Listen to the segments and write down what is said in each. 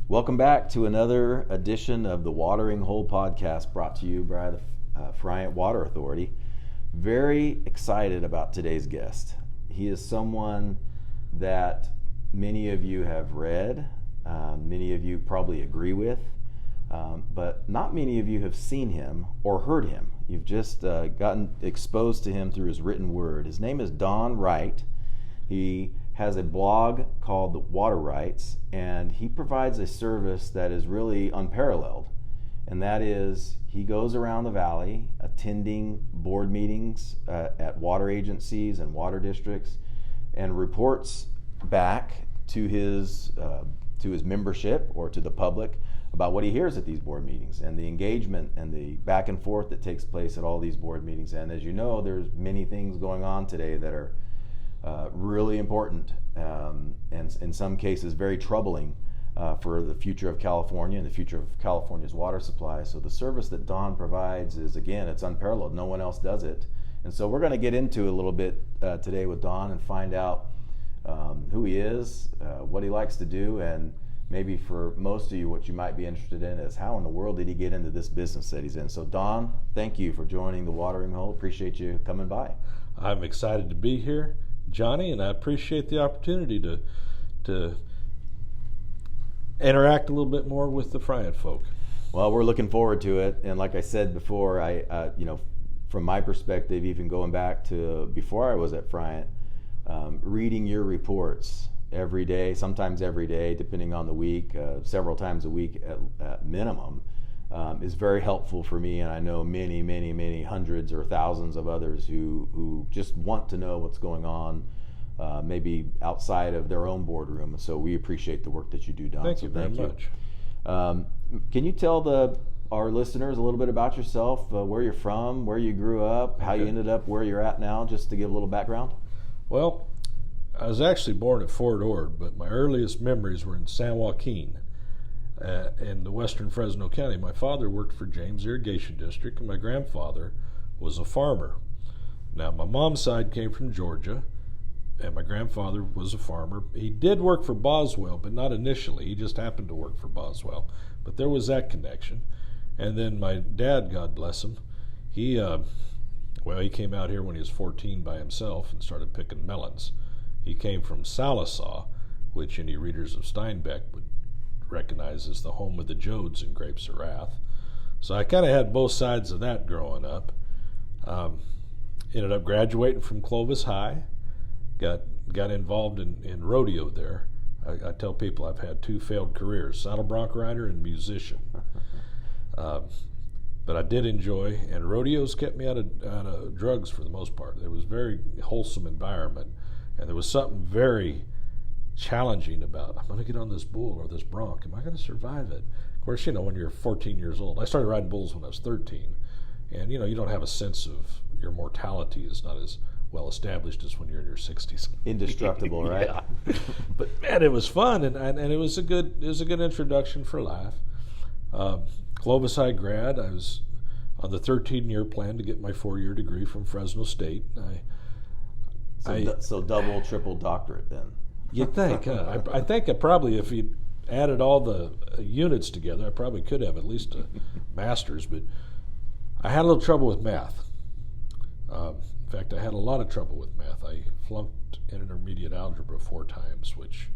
Welcome back to another edition of the Watering Hole podcast brought to you by the Friant Water Authority. Very excited about today's guest. He is someone that many of you have read, many of you probably agree with, but not many of you have seen him or heard him. You've just gotten exposed to him through his written word. His name is Don Wright. He has a blog called The Water Rights, and he provides a service that is really unparalleled. And that is, he goes around the valley attending board meetings at water agencies and water districts and reports back to his membership or to the public about what he hears at these board meetings and the engagement and the back and forth that takes place at all these board meetings. And as you know, there's many things going on today that are really important and in some cases very troubling for the future of California and the future of California's water supply. So the service that Don provides is, again, it's unparalleled. No one else does it. And so we're going to get into a little bit today with Don and find out who he is, what he likes to do, and maybe for most of you what you might be interested in is how in the world did he get into this business that he's in. So Don, thank you for joining the Watering Hole. Appreciate you coming by. I'm excited to be here, Johnny, and I appreciate the opportunity to interact a little bit more with the Friant folk. Well, we're looking forward to it, and like I said before, I from my perspective, even going back to before I was at Friant, reading your reports every day, sometimes every day, depending on the week, several times a week at minimum, is very helpful for me, and I know many hundreds or thousands of others who just want to know what's going on, maybe outside of their own boardroom. So we appreciate the work that you do, Don. Thank you very much. Can you tell our listeners a little bit about yourself, where you're from, where you grew up, how you ended up where you're at now, just to give a little background? Well, I was actually born at Fort Ord, but my earliest memories were in San Joaquin. In the western Fresno County. My father worked for James Irrigation District, and my grandfather was a farmer. Now, my mom's side came from Georgia, and my grandfather was a farmer. He did work for Boswell, but not initially. He just happened to work for Boswell. But there was that connection. And then my dad, God bless him, he came out here when he was 14 by himself and started picking melons. He came from Salisaw, which any readers of Steinbeck would recognize as the home of the Jodes in Grapes of Wrath. So I kind of had both sides of that growing up. Ended up graduating from Clovis High. Got involved in rodeo there. I tell people I've had two failed careers, saddle bronc rider and musician. But I did enjoy, and rodeos kept me out of drugs for the most part. It was a very wholesome environment, and there was something very challenging about, I'm going to get on this bull or this bronc. Am I going to survive it? Of course, when you're 14 years old, I started riding bulls when I was 13, and you don't have a sense of your mortality is not as well established as when you're in your 60s. Indestructible, right? Yeah. But man, it was fun, and it was a good introduction for life. Clovis High grad. I was on the 13-year plan to get my 4-year degree from Fresno State. So double, triple doctorate then. You'd think, huh? I think probably if you added all the units together, I probably could have at least a master's, but I had a little trouble with math. In fact, I had a lot of trouble with math. I flunked intermediate algebra 4 times, which,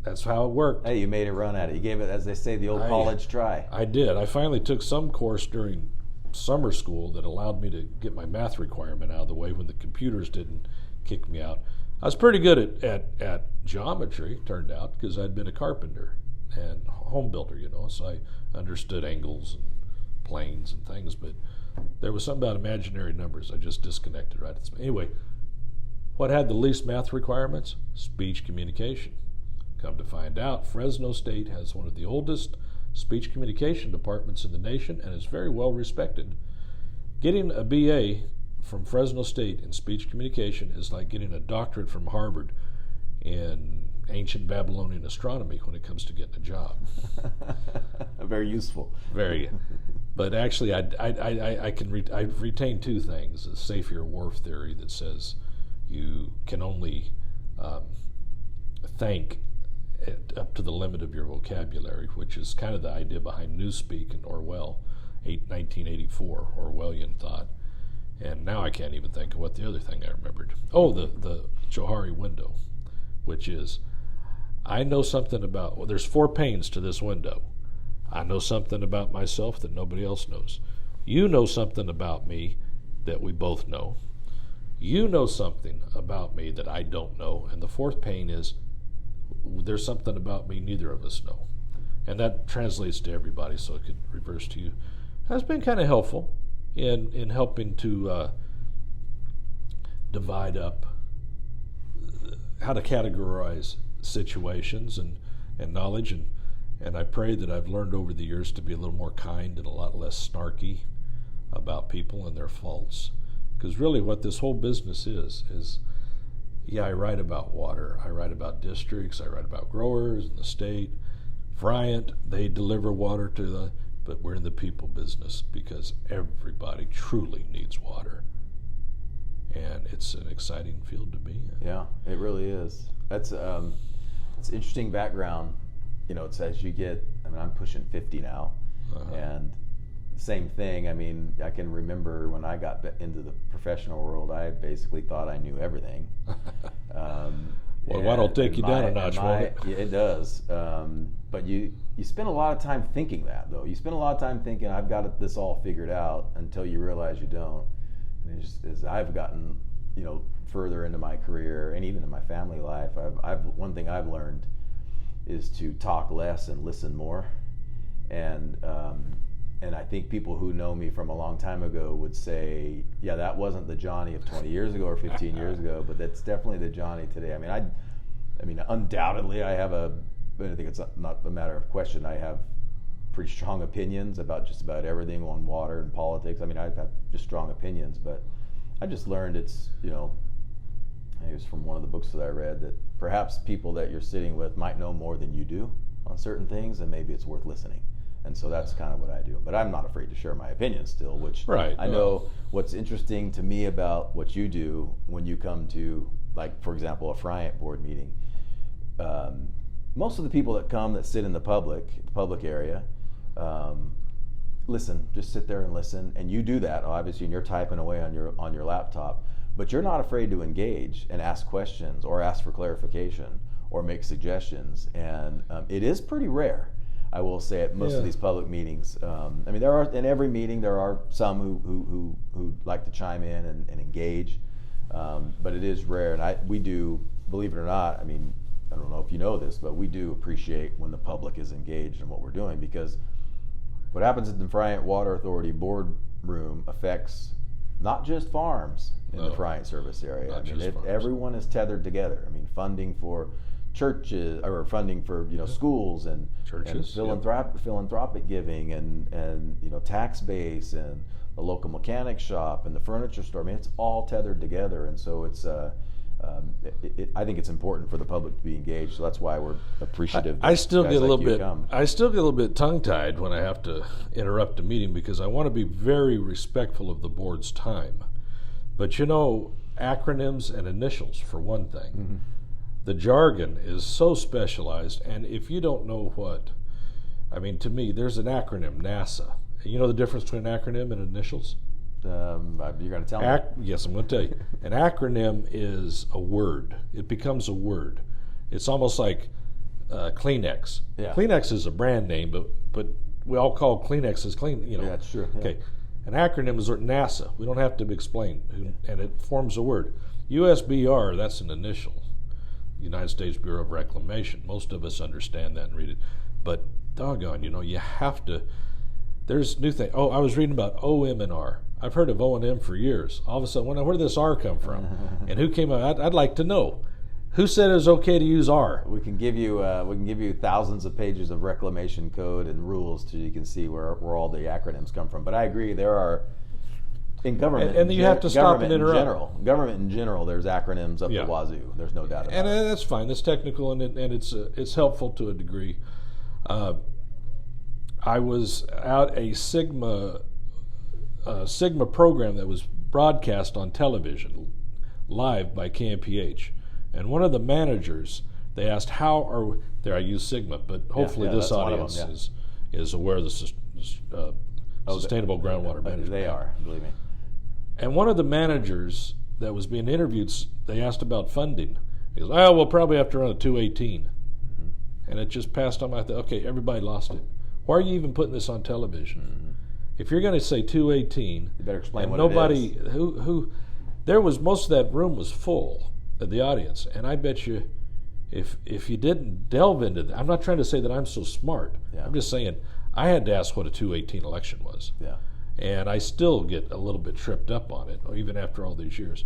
that's how it worked. Hey, you made a run at it. You gave it, as they say, the old college try. I did. I finally took some course during summer school that allowed me to get my math requirement out of the way when the computers didn't kick me out. I was pretty good at geometry, turned out, because I'd been a carpenter and home builder, so I understood angles and planes and things, but there was something about imaginary numbers I just disconnected right at the Anyway, what had the least math requirements? Speech communication. Come to find out, Fresno State has one of the oldest speech communication departments in the nation and is very well respected. Getting a BA from Fresno State in speech communication is like getting a doctorate from Harvard in ancient Babylonian astronomy when it comes to getting a job. Very useful. Very. But actually, I've retained 2 things: a Sapir-Whorf theory that says you can only thank up to the limit of your vocabulary, which is kind of the idea behind Newspeak and Orwell, 1984, Orwellian thought. And now I can't even think of what the other thing I remembered. Oh, the Johari window, which is, I know something about, well, there's 4 panes to this window. I know something about myself that nobody else knows. You know something about me that we both know. You know something about me that I don't know. And the 4th pane is, there's something about me neither of us know. And that translates to everybody, so it could reverse to you. That's been kind of helpful in helping to divide up how to categorize situations and knowledge. And I pray that I've learned over the years to be a little more kind and a lot less snarky about people and their faults. Because really what this whole business is, yeah, I write about water, I write about districts, I write about growers in the state. Friant, they deliver water to but we're in the people business because everybody truly needs water. And it's an exciting field to be in. Yeah, it really is. That's it's interesting background. You know, it's as you get, I mean, I'm pushing 50 now, and same thing. I mean, I can remember when I got into the professional world, I basically thought I knew everything. Well, why don't take you down a notch, won't it? Yeah, it does. But you spend a lot of time thinking that, though. You spend a lot of time thinking, I've got this all figured out, until you realize you don't. And as I've gotten, further into my career and even in my family life, one thing I've learned is to talk less and listen more. And I think people who know me from a long time ago would say, yeah, that wasn't the Johnny of 20 years ago or 15 years ago, but that's definitely the Johnny today. I mean, undoubtedly, I think it's not a matter of question. I have pretty strong opinions about just about everything on water and politics. I mean, I've got just strong opinions, but I just learned it was from one of the books that I read that perhaps people that you're sitting with might know more than you do on certain things, and maybe it's worth listening. And so that's kind of what I do. But I'm not afraid to share my opinions still, which right. I know what's interesting to me about what you do when you come to, like, for example, a Friant board meeting. Most of the people that come that sit in the public area, listen, just sit there and listen. And you do that, obviously, and you're typing away on your laptop. But you're not afraid to engage and ask questions or ask for clarification or make suggestions. And it is pretty rare, I will say, at most of these public meetings. I mean, in every meeting there are some who like to chime in and engage, but it is rare. And we do, believe it or not, I mean, I don't know if you know this, but we do appreciate when the public is engaged in what we're doing, because what happens at the Friant Water Authority boardroom affects not just farms in the Friant service area. I mean, everyone is tethered together. I mean, funding for churches, or funding for schools and churches, and philanthropic giving, and tax base, and the local mechanic shop and the furniture store. I mean, it's all tethered together, and so it's I think it's important for the public to be engaged. So that's why we're appreciative. I still get a little bit tongue-tied when I have to interrupt a meeting, because I want to be very respectful of the board's time. But acronyms and initials, for one thing. Mm-hmm. The jargon is so specialized, and if you don't know to me, there's an acronym, NASA. You know the difference between an acronym and initials? You're going to tell me? Yes, I'm going to tell you. An acronym is a word. It becomes a word. It's almost like Kleenex. Yeah. Kleenex is a brand name, but we all call Kleenexes clean. Yeah, that's true. Yeah. Okay. An acronym is NASA. We don't have to explain, and it forms a word. USBR, that's an initial. United States Bureau of Reclamation. Most of us understand that and read it. But doggone, you have to. There's new thing. I was reading about OM and R. I've heard of O&M for years. All of a sudden, where did this R come from? And who came up? I'd like to know. Who said it was okay to use R? We can give you thousands of pages of reclamation code and rules so you can see where all the acronyms come from. But I agree, there are in government, and you have to stop and interrupt. Government in general, there's acronyms up the wazoo. There's no doubt about it. And that's fine. That's technical, and it's helpful to a degree. I was at a Sigma program that was broadcast on television live by KMPH, and one of the managers they asked how are there. I use Sigma, but hopefully this audience is aware of the sustainable groundwater management. They are, believe me. And one of the managers that was being interviewed, they asked about funding. He goes, "Oh, we'll probably have to run a 218." Mm-hmm. And it just passed on my thought. Okay, everybody lost it. Why are you even putting this on television? Mm-hmm. If you're going to say 218, you better explain what nobody it is. who there was, most of that room was full of the audience, and I bet you if you didn't delve into that, I'm not trying to say that I'm so smart. Yeah. I'm just saying I had to ask what a 218 election was. Yeah. And I still get a little bit tripped up on it, even after all these years.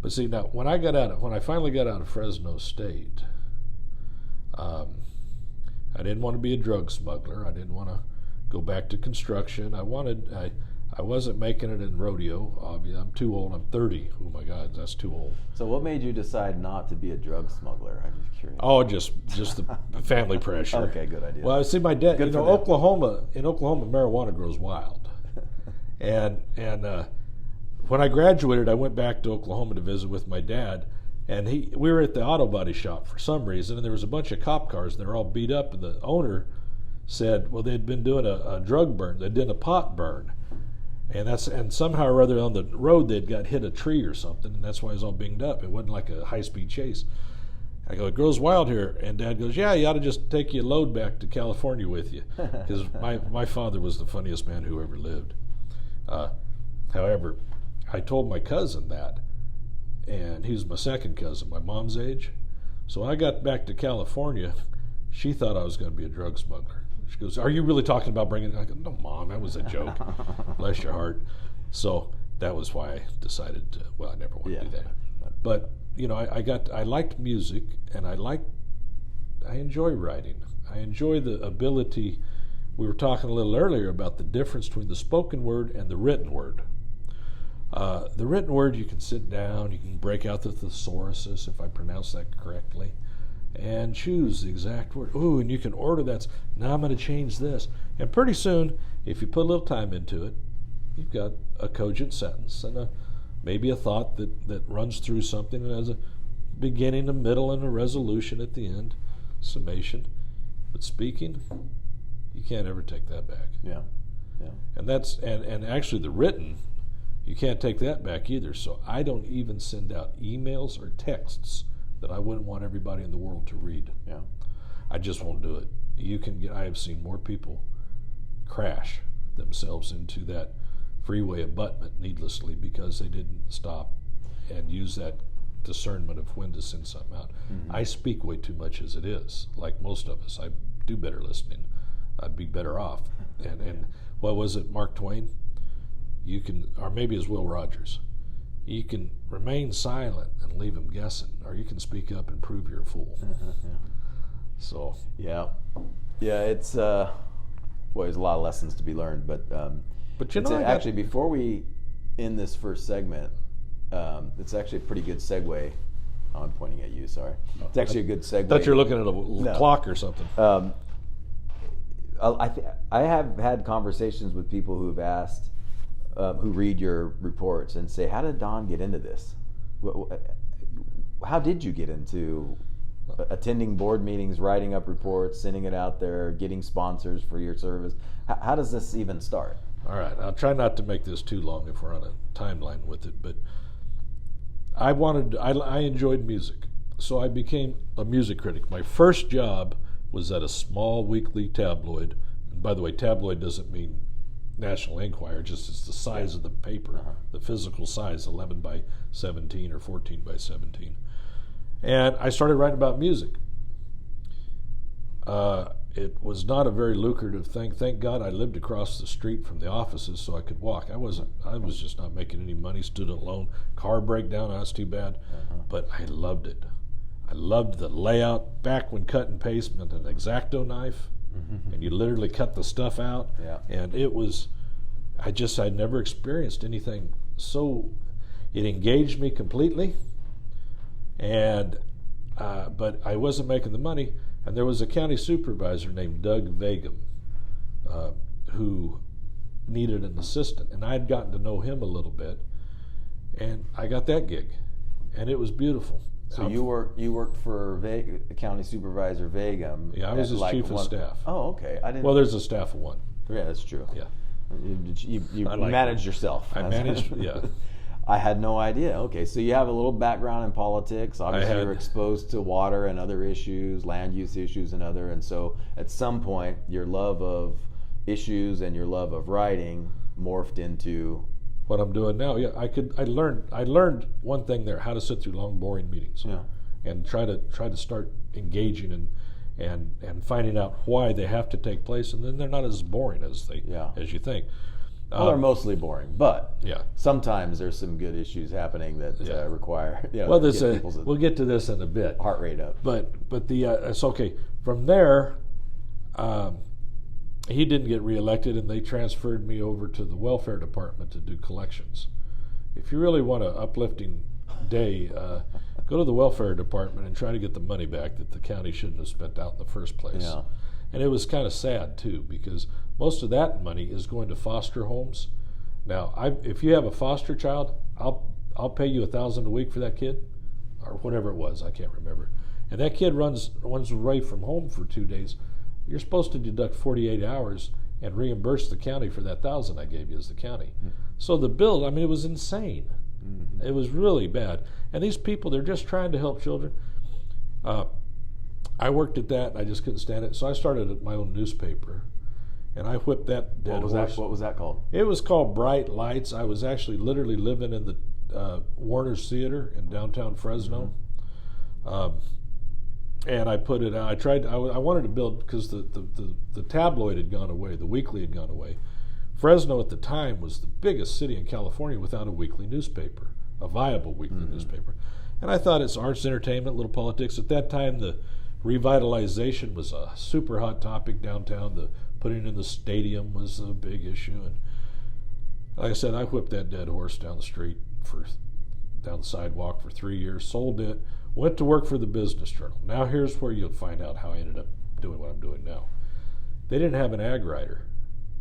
But see, now when I finally got out of Fresno State, I didn't want to be a drug smuggler. I didn't want to go back to construction. I wasn't making it in rodeo. I'm too old. I'm 30. Oh my God, that's too old. So what made you decide not to be a drug smuggler? I'm just curious. Oh, just the family pressure. Okay, good idea. Well, see, my dad. In Oklahoma, marijuana grows wild. And when I graduated, I went back to Oklahoma to visit with my dad, and we were at the auto body shop for some reason, and there was a bunch of cop cars, and they were all beat up, and the owner said, well, they'd been doing a drug burn, they'd done a pot burn, and somehow or other on the road they'd got hit a tree or something, and that's why it was all binged up. It wasn't like a high-speed chase. I go, it grows wild here, and Dad goes, yeah, you ought to just take your load back to California with you, because my father was the funniest man who ever lived. However, I told my cousin that, and he was my second cousin, my mom's age. So when I got back to California, she thought I was going to be a drug smuggler. She goes, are you really talking about bringing it? I go, no, Mom, that was a joke. Bless your heart. So that was why I decided to, I never wanted to do that. But, I liked music, and I enjoy writing. I enjoy the ability. We were talking a little earlier about the difference between the spoken word and the written word. The written word, you can sit down, you can break out the thesauruses, if I pronounce that correctly, and choose the exact word. Ooh, and you can order that. Now I'm going to change this. And pretty soon, if you put a little time into it, you've got a cogent sentence and maybe a thought that runs through something and has a beginning, a middle, and a resolution at the end, summation. But speaking, you can't ever take that back. Yeah. And and actually the written, you can't take that back either. So I don't even send out emails or texts that I wouldn't want everybody in the world to read. Yeah. I just won't do it. I have seen more people crash themselves into that freeway abutment needlessly because they didn't stop and use that discernment of when to send something out. Mm-hmm. I speak way too much as it is, like most of us. I do better listening. I'd be better off. And what was it, Mark Twain? You can, or maybe it's Will Rogers. You can remain silent and leave them guessing, or you can speak up and prove you're a fool. So it's there's a lot of lessons to be learned, but actually before we end this first segment, it's actually a pretty good segue. Oh, I'm pointing at you. Sorry. It's actually a good segue. I thought you were looking at a clock or something. I have had conversations with people who've asked, who read your reports and say, how did Don get into this? How did you get into attending board meetings, writing up reports, sending it out there, getting sponsors for your service? How does this even start? All right, I'll try not to make this too long if we're on a timeline with it, but I enjoyed music, so I became a music critic. My first job was at a small weekly tabloid. And by the way, tabloid doesn't mean National Enquirer, just it's the size of the paper, the physical size, 11 by 17 or 14 by 17. And I started writing about music. It was not a very lucrative thing. Thank God I lived across the street from the offices so I could walk. I was just not making any money, student loan, car breakdown, that's too bad. But I loved it. I loved the layout. Back when cut and paste meant an X-Acto knife, and you literally cut the stuff out. Yeah. And it was, I'd never experienced anything so, it engaged me completely. And, but I wasn't making the money. And there was a county supervisor named Doug Vagum who needed an assistant. And I'd gotten to know him a little bit. And I got that gig. And it was beautiful. So you worked for County Supervisor Vagum. Yeah, I was his chief of staff. Oh, okay. I didn't. Well, there's a staff of one. Yeah, that's true. Yeah. You managed yourself. I managed, yeah. I had no idea. Okay, so you have a little background in politics. Obviously, you're exposed to water and other issues, land use issues and other. And so at some point, your love of issues and your love of writing morphed into what I'm doing now. Yeah, I learned one thing there: how to sit through long, boring meetings, and try to start engaging and finding out why they have to take place, and then they're not as boring as you think. Well, they're mostly boring, but sometimes there's some good issues happening that require. Well, we'll get to this in a bit. Heart rate up. But it's okay. From there, he didn't get reelected, and they transferred me over to the welfare department to do collections. If you really want an uplifting day, go to the welfare department and try to get the money back that the county shouldn't have spent out in the first place. Yeah. And it was kind of sad too, because most of that money is going to foster homes. Now, if you have a foster child, I'll pay you $1,000 a week for that kid, or whatever it was. I can't remember. And that kid runs away from home for 2 days. You're supposed to deduct 48 hours and reimburse the county for that $1,000 I gave you as the county. Mm-hmm. So the bill, I mean, it was insane. Mm-hmm. It was really bad. And these people, they're just trying to help children. I worked at that, and I just couldn't stand it. So I started my own newspaper, and I whipped that dead horse. What was that called? It was called Bright Lights. I was actually literally living in the Warner's Theater in downtown Fresno. Mm-hmm. And I put it out. I wanted to build, because the tabloid had gone away, the weekly had gone away. Fresno at the time was the biggest city in California without a weekly newspaper, a viable weekly newspaper. And I thought it's arts, entertainment, little politics. At that time, the revitalization was a super hot topic downtown. The putting in the stadium was a big issue. And like I said, I whipped that dead horse down the street, down the sidewalk for 3 years, sold it, went to work for the Business Journal. Now here's where you'll find out how I ended up doing what I'm doing now. They didn't have an ag writer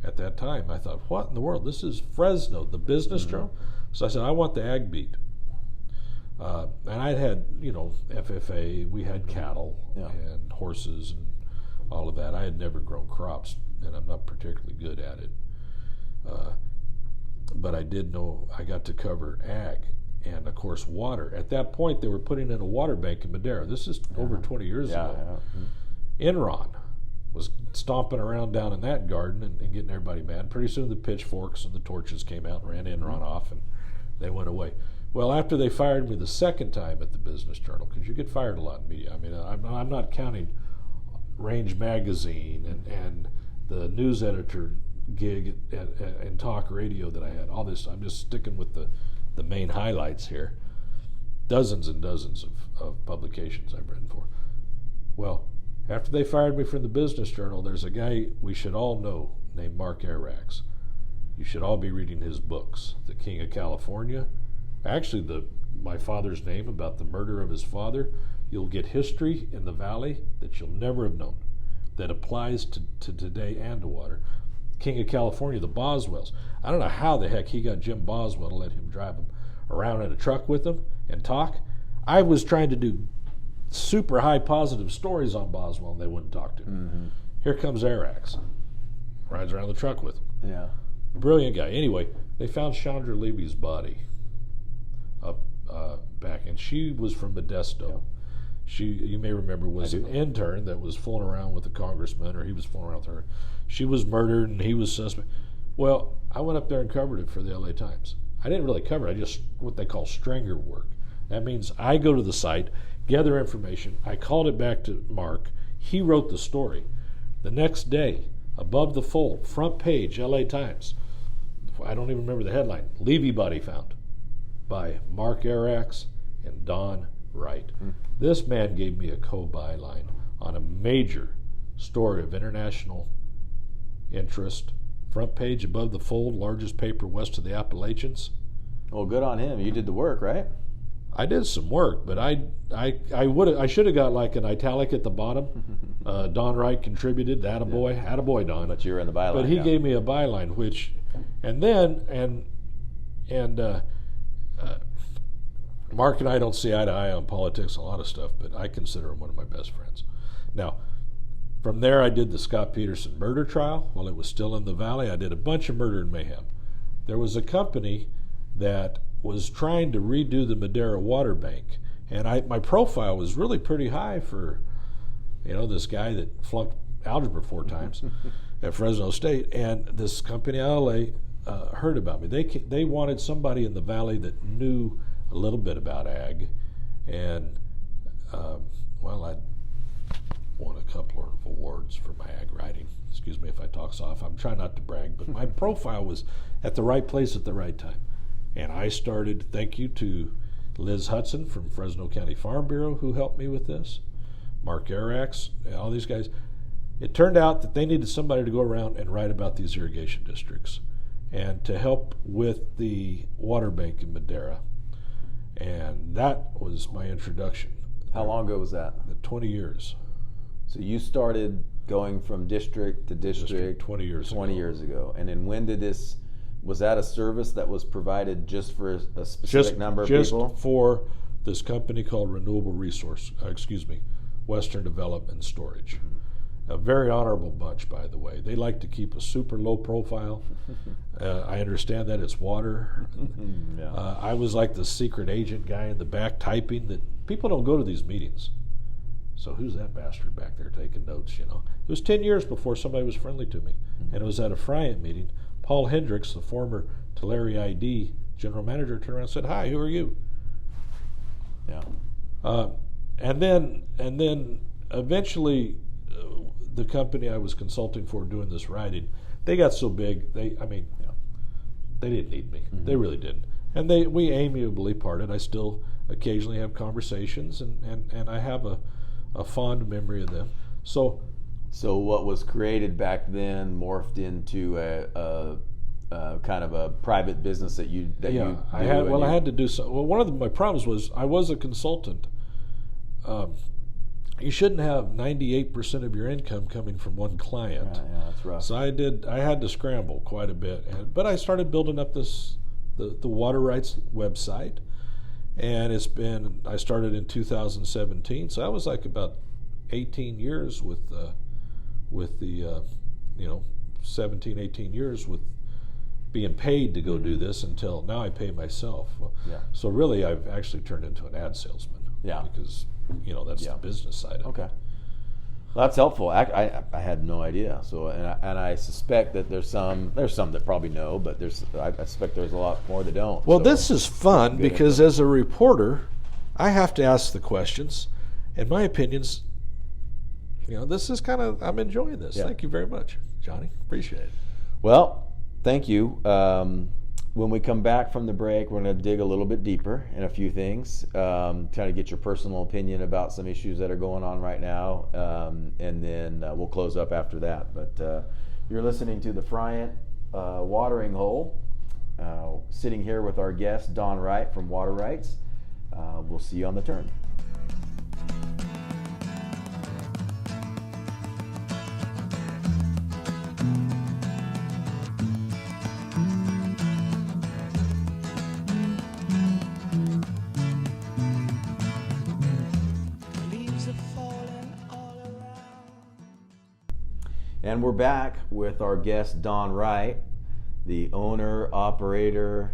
at that time. I thought, what in the world? This is Fresno, the Business Journal. So I said, I want the ag beat. And I'd had, FFA, we had cattle and horses and all of that. I had never grown crops, and I'm not particularly good at it. But I did know I got to cover ag and, of course, water. At that point, they were putting in a water bank in Madera. This is over 20 years ago. Yeah. Enron was stomping around down in that garden and getting everybody mad. Pretty soon the pitchforks and the torches came out and ran Enron off, and they went away. Well, after they fired me the second time at the Business Journal, because you get fired a lot in media. I mean, I'm not counting Range Magazine and the news editor gig and talk radio that I had. All this, I'm just sticking with the main highlights here. Dozens and dozens of publications I've written for. Well, after they fired me from the Business Journal, there's a guy we should all know named Mark Arax. You should all be reading his books, The King of California. Actually, my father's name, about the murder of his father. You'll get history in the valley that you'll never have known, that applies to today and to water. King of California, the Boswells. I don't know how the heck he got Jim Boswell to let him drive him around in a truck with him and talk. I was trying to do super high positive stories on Boswell, and they wouldn't talk to him. Mm-hmm. Here comes Arax. Rides around the truck with him. Yeah. Brilliant guy. Anyway, they found Chandra Levy's body up back, and she was from Modesto. Yeah. She, you may remember, was an intern that was fooling around with a congressman, or he was fooling around with her. She was murdered, and he was suspect. Well, I went up there and covered it for the LA Times. I didn't really cover it. I just, what they call stringer work. That means I go to the site, gather information. I called it back to Mark. He wrote the story. The next day, above the fold, front page, LA Times. I don't even remember the headline. Levy body found by Mark Arax and Don Wright. This man gave me a co-byline on a major story of international interest. Front page, above the fold, largest paper west of the Appalachians. Well, good on him. You did the work, right? I did some work, but I should have got like an italic at the bottom. Don Wright contributed. Attaboy, Don. But you were in the byline. But he gave me a byline, which, and then Mark and I don't see eye to eye on politics and a lot of stuff, but I consider him one of my best friends. Now, from there, I did the Scott Peterson murder trial while it was still in the Valley. I did a bunch of murder and mayhem. There was a company that was trying to redo the Madera water bank, and my profile was really pretty high for, this guy that flunked algebra 4 times at Fresno State. And this company out of LA heard about me. They wanted somebody in the Valley that knew a little bit about ag, and I'd won a couple of awards for my ag writing. Excuse me if I talk soft. I'm trying not to brag, but my profile was at the right place at the right time. And I started, thank you to Liz Hudson from Fresno County Farm Bureau, who helped me with this, Mark Arax, all these guys. It turned out that they needed somebody to go around and write about these irrigation districts and to help with the water bank in Madera. And that was my introduction. How long ago was that? 20 years. So you started going from district to district 20 years ago. And then when did this, was that a service that was provided just for a specific number of people? Just for this company called Western Development and Storage. Mm-hmm. A very honorable bunch, by the way. They like to keep a super low profile. I understand that it's water. Yeah. I was like the secret agent guy in the back typing that people don't go to these meetings. So who's that bastard back there taking notes, It was 10 years before somebody was friendly to me. Mm-hmm. And it was at a Friant meeting. Paul Hendricks, the former Tulare ID general manager, turned around and said, "Hi, who are you?" Yeah. And then eventually the company I was consulting for doing this writing, they got so big, they didn't need me. Mm-hmm. They really didn't. And we amiably parted. I still occasionally have conversations, and I have a fond memory of them. So what was created back then morphed into a kind of a private business that you do. I had to do so. Well, one of my problems was I was a consultant. You shouldn't have 98% of your income coming from one client. Yeah, that's rough. So I had to scramble quite a bit, but I started building up the water rights website. And I started in 2017, so that was like about 18 years with the 17, 18 years with being paid to go do this until now I pay myself. Yeah. So really I've actually turned into an ad salesman. Yeah. Because, that's the business side of it. Okay. Well, that's helpful. I had no idea. So and I suspect that there's some that probably know, but I suspect there's a lot more that don't. Well, this is fun because as a reporter, I have to ask the questions, and my opinions. This is I'm enjoying this. Yeah. Thank you very much, Johnny. Appreciate it. Well, thank you. When we come back from the break, we're going to dig a little bit deeper in a few things, kind of get your personal opinion about some issues that are going on right now, and then we'll close up after that. But you're listening to the Friant Watering Hole, sitting here with our guest, Don Wright from Water Rights. We'll see you on the turn. And we're back with our guest, Don Wright, the owner, operator,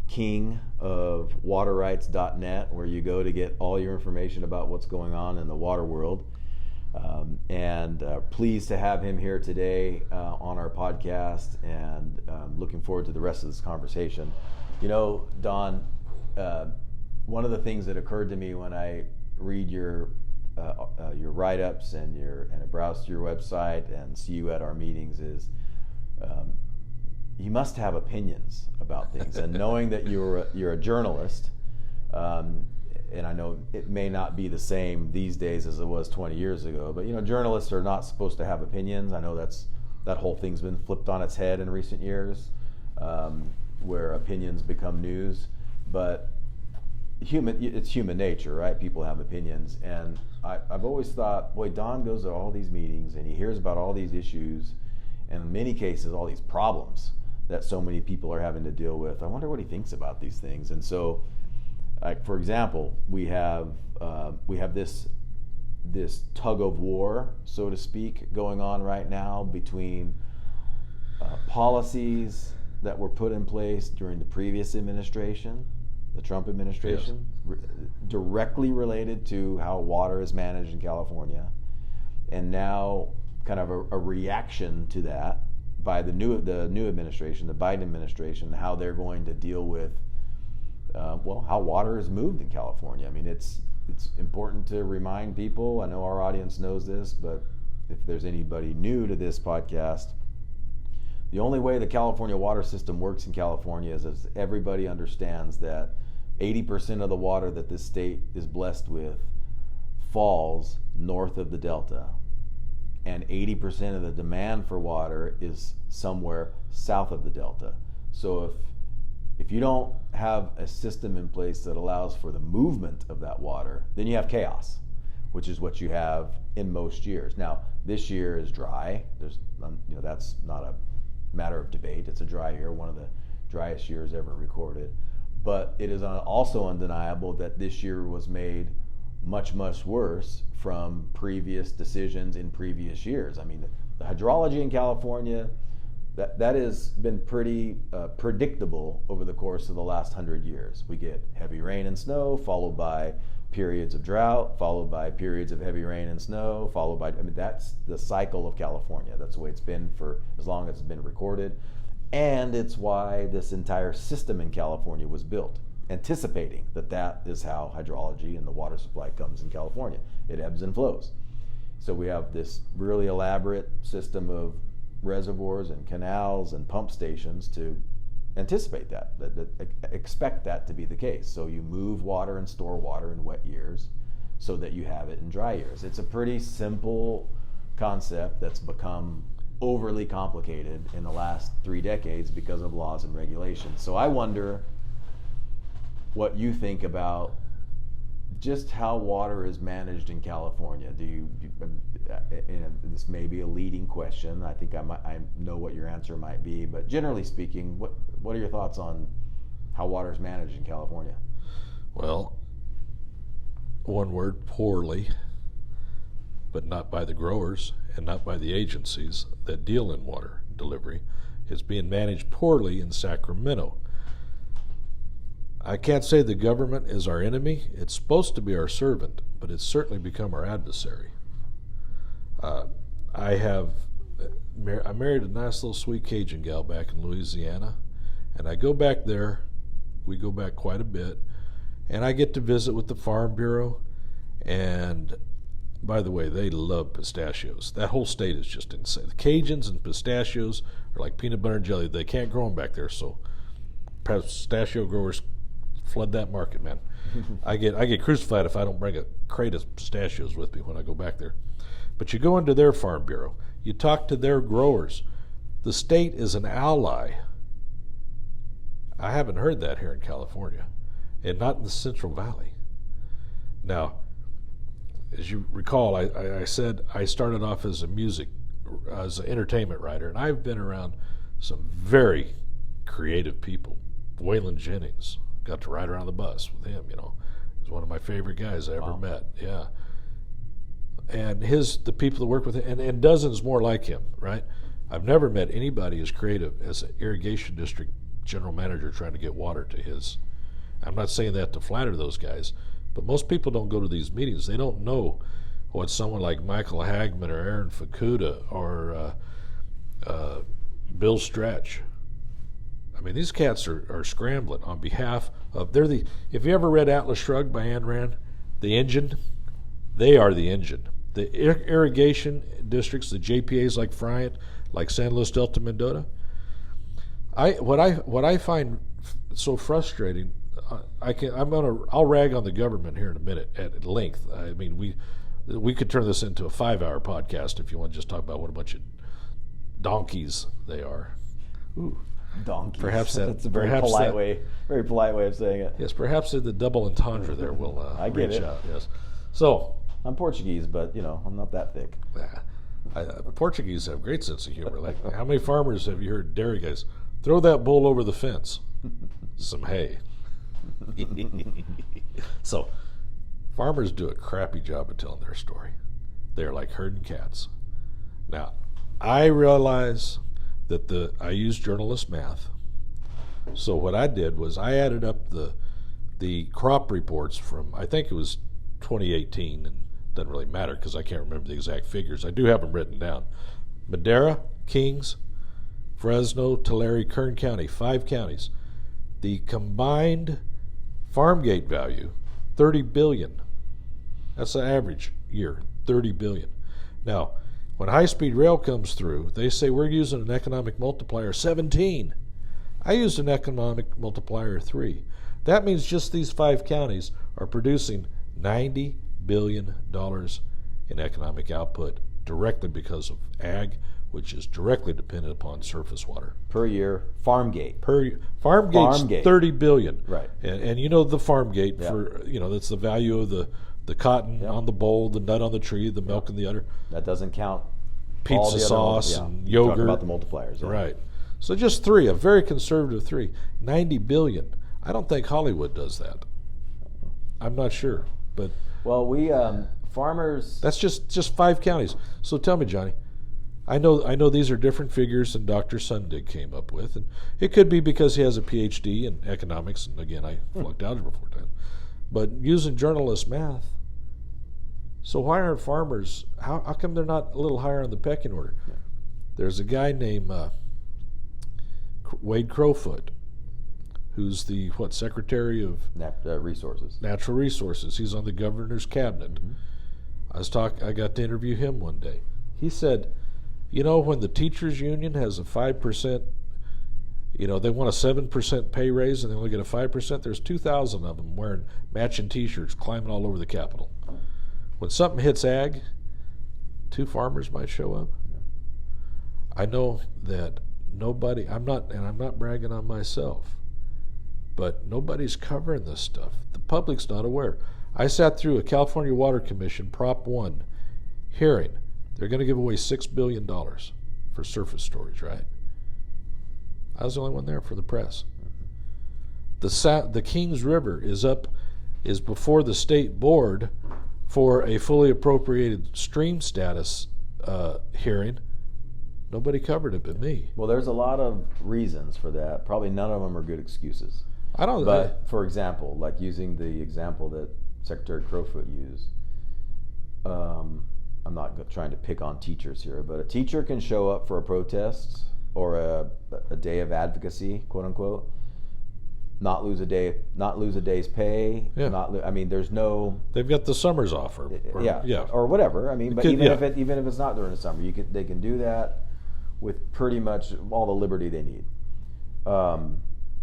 king of waterrights.net, where you go to get all your information about what's going on in the water world. Pleased to have him here today on our podcast, and looking forward to the rest of this conversation. Don, one of the things that occurred to me when I read your write-ups and I browse through your website and see you at our meetings is you must have opinions about things. And knowing that you're a journalist, and I know it may not be the same these days as it was 20 years ago, but journalists are not supposed to have opinions. I know that whole thing's been flipped on its head in recent years, where opinions become news. But it's human nature, right? People have opinions, and I've always thought, boy, Don goes to all these meetings and he hears about all these issues, and in many cases all these problems that so many people are having to deal with. I wonder what he thinks about these things. And so like for example, we have this tug of war, so to speak, going on right now between policies that were put in place during the previous administration, the Trump administration, yes, directly related to how water is managed in California, and now kind of a reaction to that by the new administration, the Biden administration, how they're going to deal with how water is moved in California. I mean, it's important to remind people. I know our audience knows this, but if there's anybody new to this podcast, the only way the California water system works in California is as everybody understands that 80% of the water that this state is blessed with falls north of the Delta, and 80% of the demand for water is somewhere south of the Delta. So if you don't have a system in place that allows for the movement of that water, then you have chaos, which is what you have in most years. Now, this year is dry. That's not a matter of debate. It's a dry year, one of the driest years ever recorded. But it is also undeniable that this year was made much, much worse from previous decisions in previous years. I mean, the hydrology in California, that has been pretty predictable over the course of the last 100 years. We get heavy rain and snow, followed by periods of drought, followed by periods of heavy rain and snow, followed by, that's the cycle of California. That's the way it's been for as long as it's been recorded. And it's why this entire system in California was built, anticipating that is how hydrology and the water supply comes in California. It ebbs and flows. So we have this really elaborate system of reservoirs and canals and pump stations to anticipate that expect that to be the case. So you move water and store water in wet years so that you have it in dry years. It's a pretty simple concept that's become overly complicated in the last 3 decades because of laws and regulations. So I wonder what you think about just how water is managed in California. This may be a leading question. I think I know what your answer might be, but generally speaking, what are your thoughts on how water is managed in California? Well, one word, poorly, but not by the growers and not by the agencies that deal in water delivery. It's being managed poorly in Sacramento. I can't say the government is our enemy. It's supposed to be our servant, but it's certainly become our adversary. I married a nice little sweet Cajun gal back in Louisiana, and I go back there. We go back quite a bit, and I get to visit with the Farm Bureau. And by the way, they love pistachios. That whole state is just insane. The Cajuns and pistachios are like peanut butter and jelly. They can't grow them back there, so pistachio growers flood that market, man. I get crucified if I don't bring a crate of pistachios with me when I go back there. But you go into their Farm Bureau, you talk to their growers. The state is an ally. I haven't heard that here in California, and not in the Central Valley. Now, as you recall, I said I started off as an entertainment writer, and I've been around some very creative people. Waylon Jennings, got to ride around the bus with him, He's one of my favorite guys I ever met, yeah. And the people that work with him, and dozens more like him, right? I've never met anybody as creative as an irrigation district general manager trying to get water to his. I'm not saying that to flatter those guys, but most people don't go to these meetings. They don't know what someone like Michael Hagman or Aaron Fukuda or Bill Stretch. I mean, these cats are scrambling on behalf of. If you ever read Atlas Shrugged by Ayn Rand, the engine, they are the engine. The irrigation districts, the JPAs like Friant, like San Luis Delta Mendota. What I find so frustrating. I'll rag on the government here in a minute at length. I mean, we could turn this into a 5-hour podcast if you want to just talk about what a bunch of donkeys they are. Ooh. Donkeys. Perhaps that's a very polite way of saying it. Yes, perhaps the double entendre there will I get reach it. out. Yes. So I'm Portuguese, but I'm not that thick. Portuguese have great sense of humor. Like, how many farmers have you heard dairy guys throw that bull over the fence? Some hay. So, farmers do a crappy job of telling their story. They're like herding cats. Now, I realize that I use journalist math. So what I did was I added up the crop reports from, I think it was 2018, and it doesn't really matter because I can't remember the exact figures. I do have them written down. Madera, Kings, Fresno, Tulare, Kern County, 5 counties. The combined farm gate value, $30 billion. That's the average year, $30 billion. Now, when high-speed rail comes through, they say we're using an economic multiplier 17. I used an economic multiplier 3. That means just these 5 counties are producing $90 billion in economic output directly because of ag, which is directly dependent upon surface water. Per year, farm gate. Farm gate's $30 billion. Right. And you know the farm gate for, that's the value of the cotton on the bowl, the nut on the tree, the milk in the udder. That doesn't count pizza sauce and yogurt. Talk about the multipliers. Yeah. Right. So just 3, a very conservative 3. $90 billion. I don't think Hollywood does that. I'm not sure, but well, we farmers. That's just 5 counties. So tell me, Johnny. I know these are different figures than Dr. Sundig came up with, and it could be because he has a PhD in economics. And again, I flunked algebra 4 times. But using journalist math. So why aren't farmers? How come they're not a little higher on the pecking order? Yeah. There's a guy named Wade Crowfoot, who's the Secretary of Resources, Natural Resources. He's on the governor's cabinet. Mm-hmm. I got to interview him one day. He said, when the teachers union has a 5%, they want a 7% pay raise and they only get a 5%. There's 2,000 of them wearing matching T-shirts, climbing all over the Capitol. When something hits ag, 2 farmers might show up. I know that nobody. I'm not bragging on myself, but nobody's covering this stuff. The public's not aware. I sat through a California Water Commission Prop 1 hearing. They're going to give away $6 billion for surface storage, right? I was the only one there for the press. The Kings River is before the state board for a fully appropriated stream status hearing. Nobody covered it but me. Well, there's a lot of reasons for that. Probably none of them are good excuses. For example, like using the example that Secretary Crowfoot used, I'm not trying to pick on teachers here, but a teacher can show up for a protest or a day of advocacy, quote unquote, not lose a day's pay. Yeah. There's no. They've got the summers off, or whatever. Even if it's not during the summer, they can do that with pretty much all the liberty they need.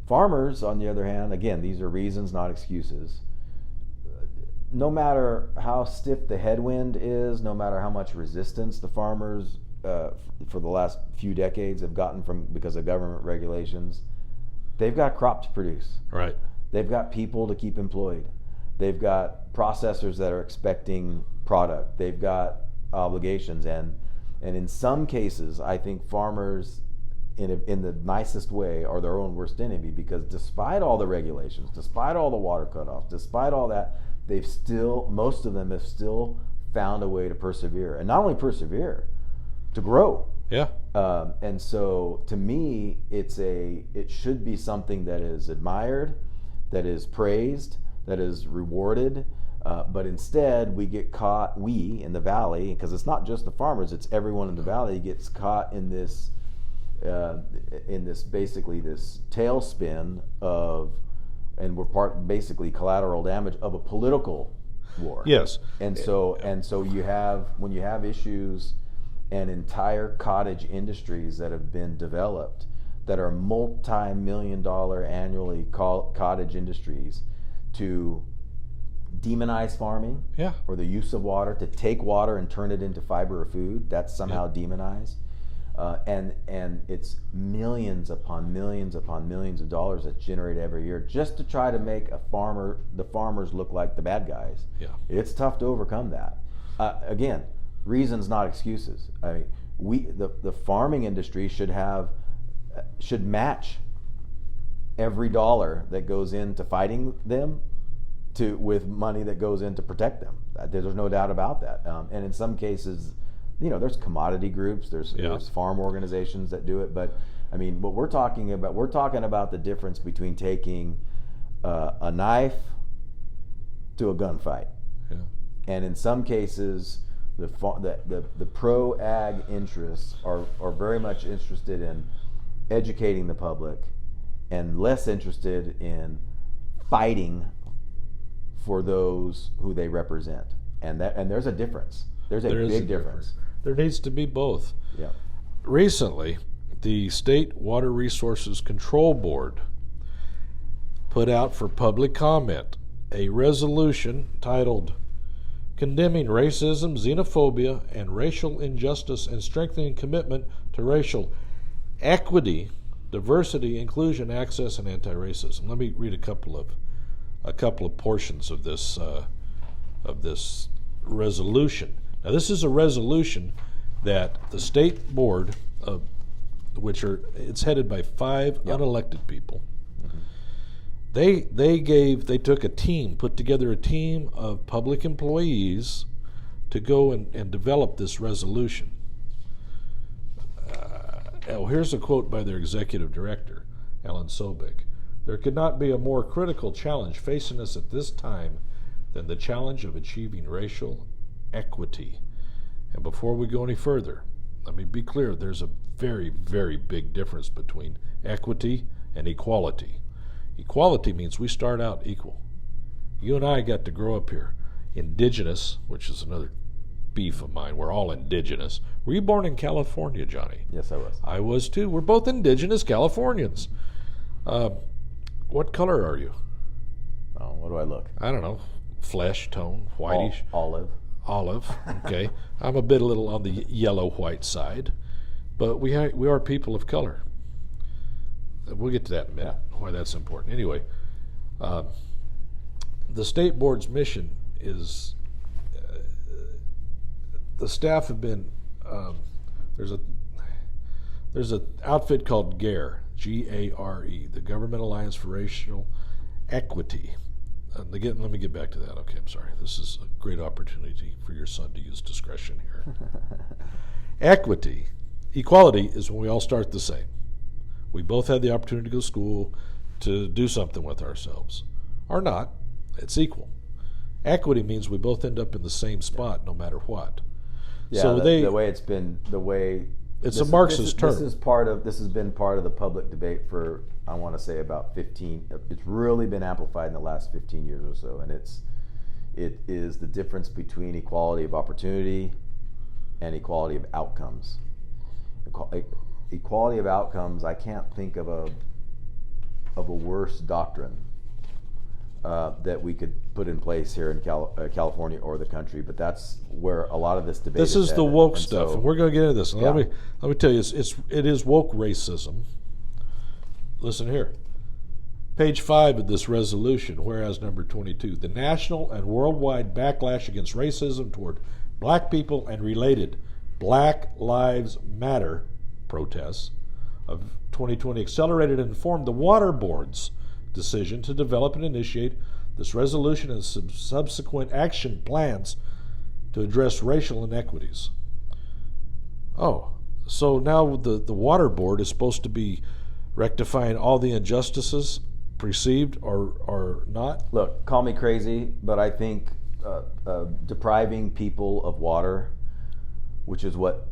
Farmers, on the other hand, again, these are reasons, not excuses. No matter how stiff the headwind is, no matter how much resistance the farmers for the last few decades have gotten because of government regulations, they've got crop to produce. Right. They've got people to keep employed. They've got processors that are expecting product. They've got obligations, and in some cases, I think farmers, in the nicest way, are their own worst enemy, because despite all the regulations, despite all the water cutoffs, despite all that, most of them have still found a way to persevere, and not only persevere, to grow. Yeah. And so, to me, it should be something that is admired, that is praised, that is rewarded. But instead, we get caught. We in the valley, because it's not just the farmers; it's everyone in the valley gets caught in this basically this tailspin of. And we're basically collateral damage of a political war. Yes. And so when you have issues and entire cottage industries that have been developed that are multi-million-dollar annually cottage industries to demonize farming, or the use of water, to take water and turn it into fiber or food, that's somehow demonized. And it's millions upon millions upon millions of dollars that's generated every year just to try to make the farmers look like the bad guys. Yeah. It's tough to overcome that. Again, reasons, not excuses. I mean, the farming industry should match every dollar that goes into fighting them with money that goes in to protect them. There's no doubt about that. And in some cases, there's commodity groups, there's farm organizations that do it. But I mean, what we're talking about the difference between taking a knife to a gunfight. Yeah. And in some cases, the pro-ag interests are very much interested in educating the public and less interested in fighting for those who they represent. And there's a difference. There's a big difference. There needs to be both. Yeah. Recently, the State Water Resources Control Board put out for public comment a resolution titled Condemning Racism, Xenophobia, and Racial Injustice and Strengthening Commitment to Racial Equity, Diversity, Inclusion, Access, and Anti-Racism. Let me read a couple of portions of this resolution. Now, this is a resolution that the state board, it's headed by 5 unelected people. Mm-hmm. They took a team, put together a team of public employees to go and develop this resolution. Here's a quote by their executive director, Alan Sobek. There could not be a more critical challenge facing us at this time than the challenge of achieving racial equity. And before we go any further, let me be clear, there's a very, very big difference between equity and equality. Equality means we start out equal. You and I got to grow up here. Indigenous, which is another beef of mine, we're all indigenous. Were you born in California, Johnny? Yes, I was. I was too. We're both indigenous Californians. What color are you? Oh, what do I look? I don't know. Flesh tone, whitish. Olive. Olive. Okay. I'm a little on the yellow-white side, but we are people of color. We'll get to that in a minute. Why that's important. Anyway, the state board's mission is. The staff have been. There's an outfit called GARE, G-A-R-E, the Government Alliance for Racial Equity. Let me get back to that. Okay, I'm sorry. This is a great opportunity for your son to use discretion here. Equality is when we all start the same. We both have the opportunity to go to school, to do something with ourselves. Or not. It's equal. Equity means we both end up in the same spot no matter what. Yeah, so the way it's been, it's a Marxist term. This has been part of the public debate for, I want to say, about 15. It's really been amplified in the last 15 years or so, and it is the difference between equality of opportunity and equality of outcomes. Equality of outcomes, I can't think of a worse doctrine that we could put in place here in California or the country, but that's where a lot of this debate is the woke and stuff, so, and we're going to get into this. Yeah. Let me tell you, it is woke racism. Listen here. Page 5 of this resolution, whereas number 22, the national and worldwide backlash against racism toward black people and related Black Lives Matter protests of 2020 accelerated and informed the Water Board's decision to develop and initiate this resolution and subsequent action plans to address racial inequities. Oh, so now the Water Board is supposed to be rectifying all the injustices perceived or not? Look, call me crazy, but I think depriving people of water, which is what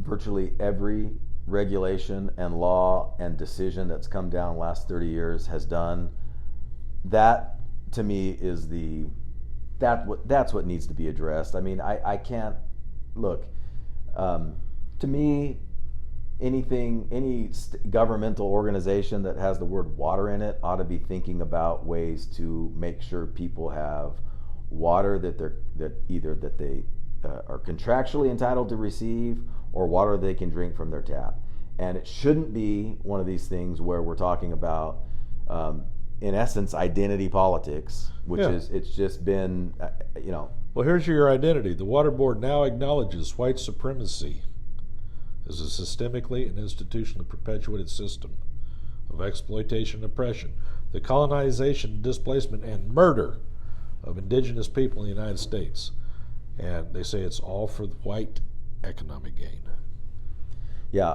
virtually every regulation and law and decision that's come down the last 30 years has done, that to me is that's what needs to be addressed. I mean, I can't look, to me, any governmental organization that has the word water in it ought to be thinking about ways to make sure people have water that they are contractually entitled to receive, or water they can drink from their tap. And it shouldn't be one of these things where we're talking about, in essence, identity politics, which it's just been, Well, here's your identity. The Water Board now acknowledges white supremacy as a systemically and institutionally perpetuated system of exploitation and oppression, the colonization, displacement, and murder of indigenous people in the United States. And they say it's all for the white economic gain. Yeah,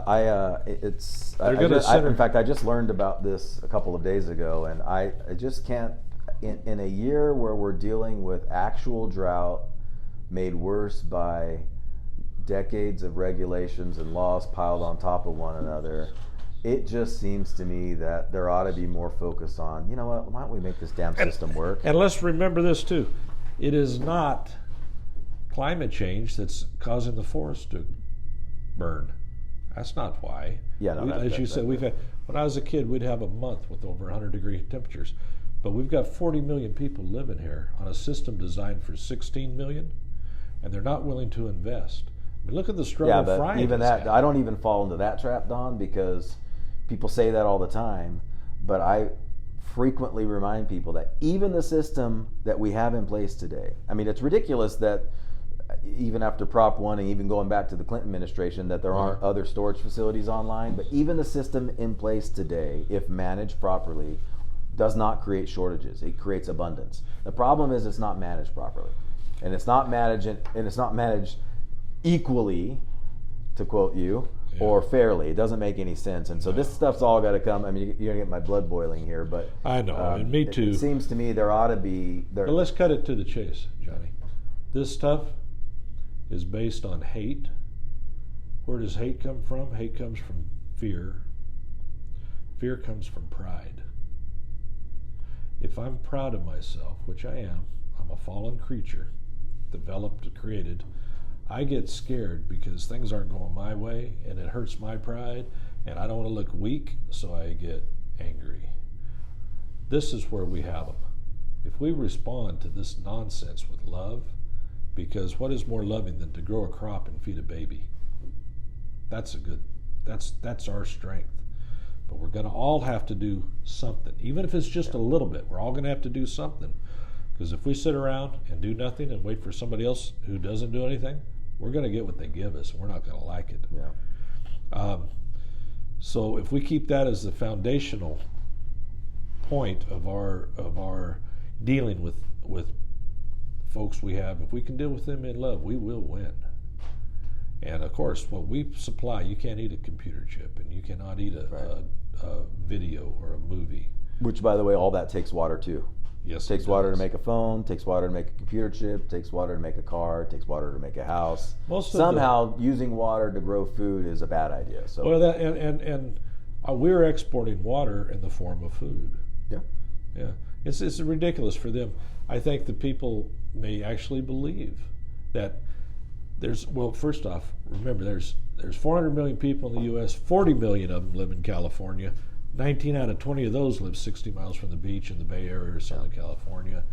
in fact, I just learned about this a couple of days ago, and I just can't, in a year where we're dealing with actual drought made worse by decades of regulations and laws piled on top of one another, it just seems to me that there ought to be more focus on, you know what, why don't we make this damn system work? And let's remember this too. It is not climate change that's causing the forest to burn. That's not why. Yeah, no, as you said, we've had, when I was a kid, we'd have a month with over 100-degree temperatures. But we've got 40 million people living here on a system designed for 16 million, and they're not willing to invest. I mean, look at the struggle. Yeah, but Friant even has that, had. I don't even fall into that trap, Don, because people say that all the time. But I frequently remind people that even the system that we have in place today, I mean, it's ridiculous that even after Prop 1 and even going back to the Clinton administration, that there aren't other storage facilities online. But even the system in place today, if managed properly, does not create shortages. It creates abundance. The problem is it's not managed properly, and it's not managed equally, to quote you, or fairly. It doesn't make any sense. And so this stuff's all got to come. I mean, you're gonna get my blood boiling here, but I know, and me too. It seems to me there ought to be. But let's cut it to the chase, Johnny. This stuff is based on hate. Where does hate come from? Hate comes from fear. Fear comes from pride. If I'm proud of myself, which I am, I'm a fallen creature, developed and created, I get scared because things aren't going my way, and it hurts my pride, and I don't want to look weak, so I get angry. This is where we have them. If we respond to this nonsense with love, because what is more loving than to grow a crop and feed a baby? That's our strength. But we're going to all have to do something, even if it's just a little bit. We're all going to have to do something. Because if we sit around and do nothing and wait for somebody else who doesn't do anything, we're going to get what they give us, and we're not going to like it. Yeah. So if we keep that as the foundational point of our dealing with folks we have, if we can deal with them in love, we will win. And of course, what we supply, you can't eat a computer chip, and you cannot eat a video or a movie. Which, by the way, all that takes water too. Yes, it takes water to make a phone, takes water to make a computer chip, takes water to make a car, takes water to make a house. Somehow, using water to grow food is a bad idea. So, well, that and we're exporting water in the form of food. Yeah, yeah. It's ridiculous for them. I think that people may actually believe that first off, remember there's 400 million people in the U.S. 40 million of them live in California. 19 out of 20 of those live 60 miles from the beach in the Bay Area or Southern California.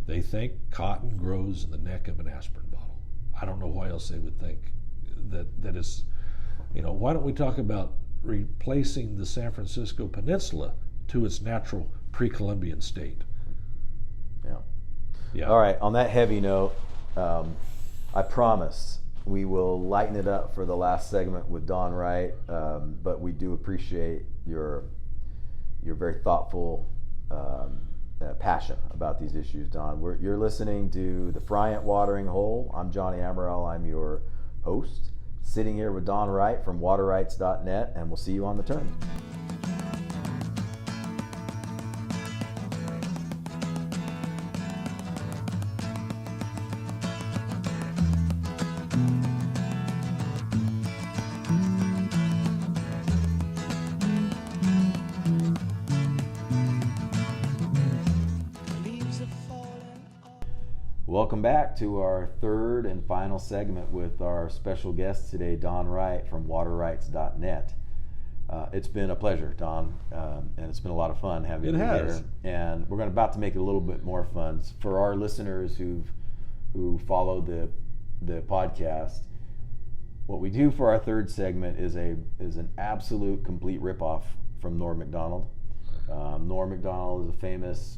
They think cotton grows in the neck of an aspirin bottle. I don't know why else they would think that is, why don't we talk about replacing the San Francisco Peninsula to its natural pre-Columbian state? Yeah. Yeah. All right, on that heavy note, I promise we will lighten it up for the last segment with Don Wright, but we do appreciate your very thoughtful passion about these issues, Don. You're listening to the Friant Watering Hole. I'm Johnny Amaral. I'm your host, sitting here with Don Wright from waterrights.net, and we'll see you on the turn. Welcome back to our third and final segment with our special guest today, Don Wright from waterrights.net. It's been a pleasure, Don, and it's been a lot of fun having you here. And we're about to make it a little bit more fun. For our listeners who follow the podcast, what we do for our third segment is an absolute complete ripoff from Norm Macdonald. Norm Macdonald is a famous,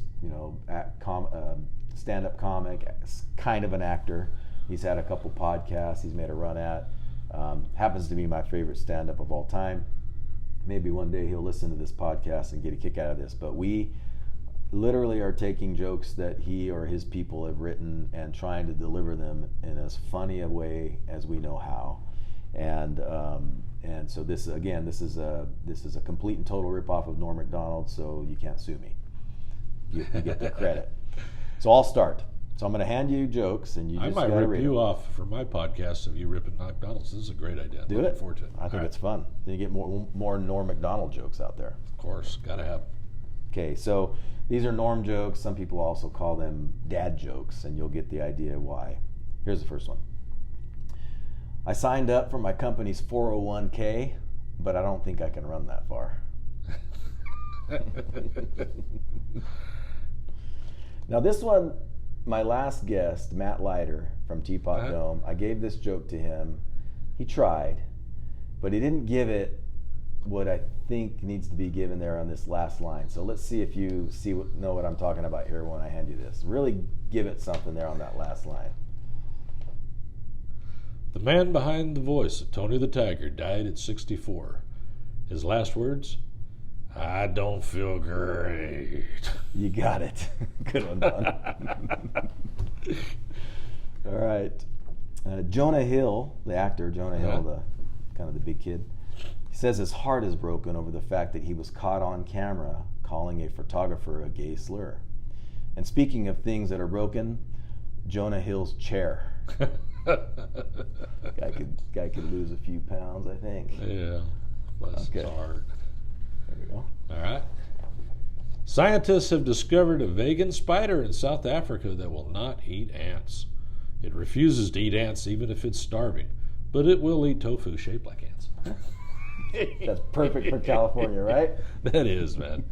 stand-up comic, kind of an actor. He's had a couple podcasts he's made a run at. Happens to be my favorite stand-up of all time. maybe one day he'll listen to this podcast and get a kick out of this, but we literally are taking jokes that he or his people have written and trying to deliver them in as funny a way as we know how. And so this is a complete and total ripoff of Norm Macdonald, so you can't sue me. You get the credit. So I'll start. So I'm going to hand you jokes, and you just got to read them. I might rip you off for my podcast of you ripping Macdonald's. This is a great idea. Do it. Forward to it. I think it's fun. Then you get more Norm Macdonald jokes out there. Of course, got to have. Okay, so these are Norm jokes. Some people also call them dad jokes, and you'll get the idea why. Here's the first one. I signed up for my company's 401k, but I don't think I can run that far. Now this one, my last guest, Matt Leiter from Teapot Dome, I gave this joke to him. He tried, but he didn't give it what I think needs to be given there on this last line. So let's see if you know what I'm talking about here when I hand you this. Really give it something there on that last line. The man behind the voice of Tony the Tiger died at 64. His last words, I don't feel great. You got it. Good one, Don. All right. Jonah Hill, the actor, Jonah Hill, the kind of the big kid, he says his heart is broken over the fact that he was caught on camera calling a photographer a gay slur. And speaking of things that are broken, Jonah Hill's chair. Guy could lose a few pounds, I think. Yeah, bless his heart. There we go. All right. Scientists have discovered a vegan spider in South Africa that will not eat ants. It refuses to eat ants even if it's starving, but it will eat tofu shaped like ants. That's perfect for California, right? That is, man.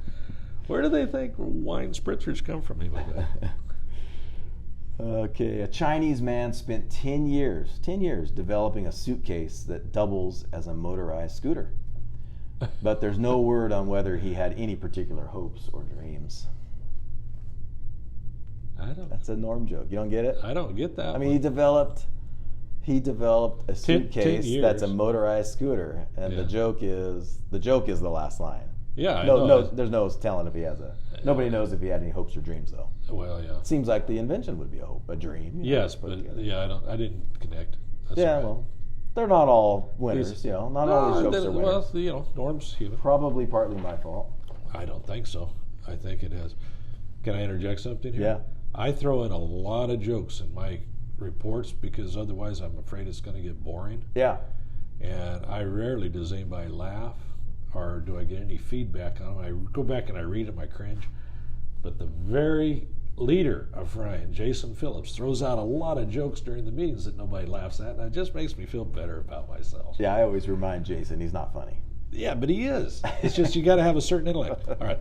Where do they think wine spritzers come from anyway? Okay, a Chinese man spent 10 years developing a suitcase that doubles as a motorized scooter. But there's no word on whether he had any particular hopes or dreams. That's a Norm joke. You don't get it? I don't get that. I mean, he developed a suitcase that's a motorized scooter, and the joke is the last line. Yeah, there's no telling if he has nobody knows if he had any hopes or dreams, though. Well, yeah. It seems like the invention would be a hope, a dream. Yes, but I didn't connect. That's well, they're not all winners, Not all these jokes are winners. Well, Norm's human. Probably partly my fault. I don't think so. I think it is. Can I interject something here? Yeah. I throw in a lot of jokes in my reports because otherwise I'm afraid it's going to get boring. Yeah. And I rarely does anybody laugh or do I get any feedback on them. I go back and I read them, I cringe. But the very leader of Friant, Jason Phillips, throws out a lot of jokes during the meetings that nobody laughs at, and it just makes me feel better about myself. Yeah, I always remind Jason he's not funny. Yeah, but he is. It's just you got to have a certain intellect. All right.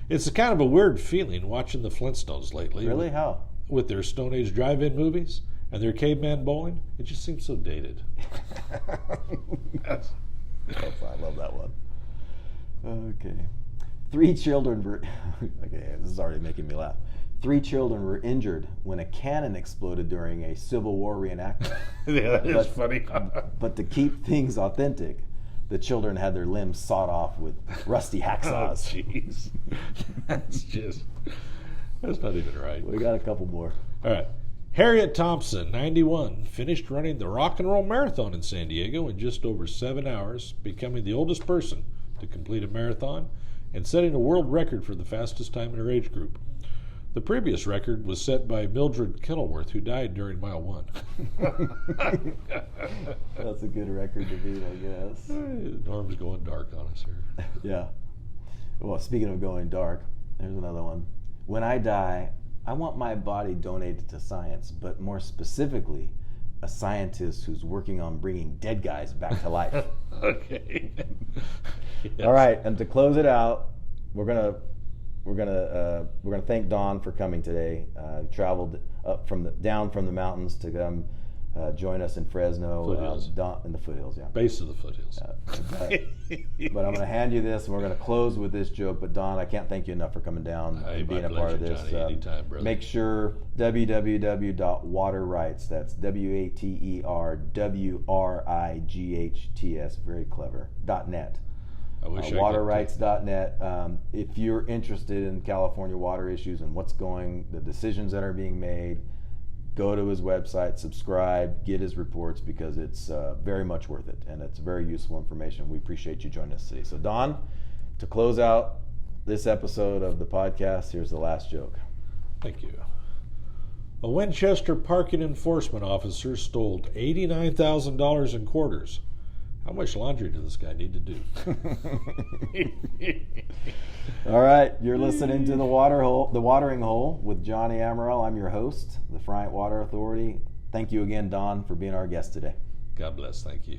It's a kind of a weird feeling watching the Flintstones lately. Really? How? With their Stone Age drive-in movies and their caveman bowling. It just seems so dated. I love that one. Okay. 3 children were... Okay, this is already making me laugh. 3 children were injured when a cannon exploded during a Civil War reenactment. Yeah, that is funny. But to keep things authentic, the children had their limbs sawed off with rusty hacksaws. Oh, jeez. That's not even right. We got a couple more. All right. Harriet Thompson, 91, finished running the Rock and Roll Marathon in San Diego in just over 7 hours, becoming the oldest person to complete a marathon and setting a world record for the fastest time in her age group. The previous record was set by Mildred Kenilworth, who died during mile 1. That's a good record to beat, I guess. Norm's going dark on us here. Yeah. Well, speaking of going dark, here's another one. When I die, I want my body donated to science, but more specifically, a scientist who's working on bringing dead guys back to life. Okay. Yes. All right, and to close it out, we're gonna thank Don for coming today. Traveled down from the mountains to come join us in Fresno. Foothills. In the foothills, yeah. Base of the foothills. But I'm going to hand you this, and we're going to close with this joke. But Don, I can't thank you enough for coming down and being a part of this. Johnny, anytime, brother. Make sure www.waterrights. That's WATERWRIGHTS. Very clever. .net. I wish I could. waterrights.net. If you're interested in California water issues and the decisions that are being made, go to his website, subscribe, get his reports, because it's very much worth it, and it's very useful information. We appreciate you joining us today. So, Don, to close out this episode of the podcast, here's the last joke. Thank you. A Winchester parking enforcement officer stole $89,000 in quarters. How much laundry does this guy need to do? All right, you're listening to The Watering Hole with Johnny Amaral. I'm your host, the Friant Water Authority. Thank you again, Don, for being our guest today. God bless. Thank you.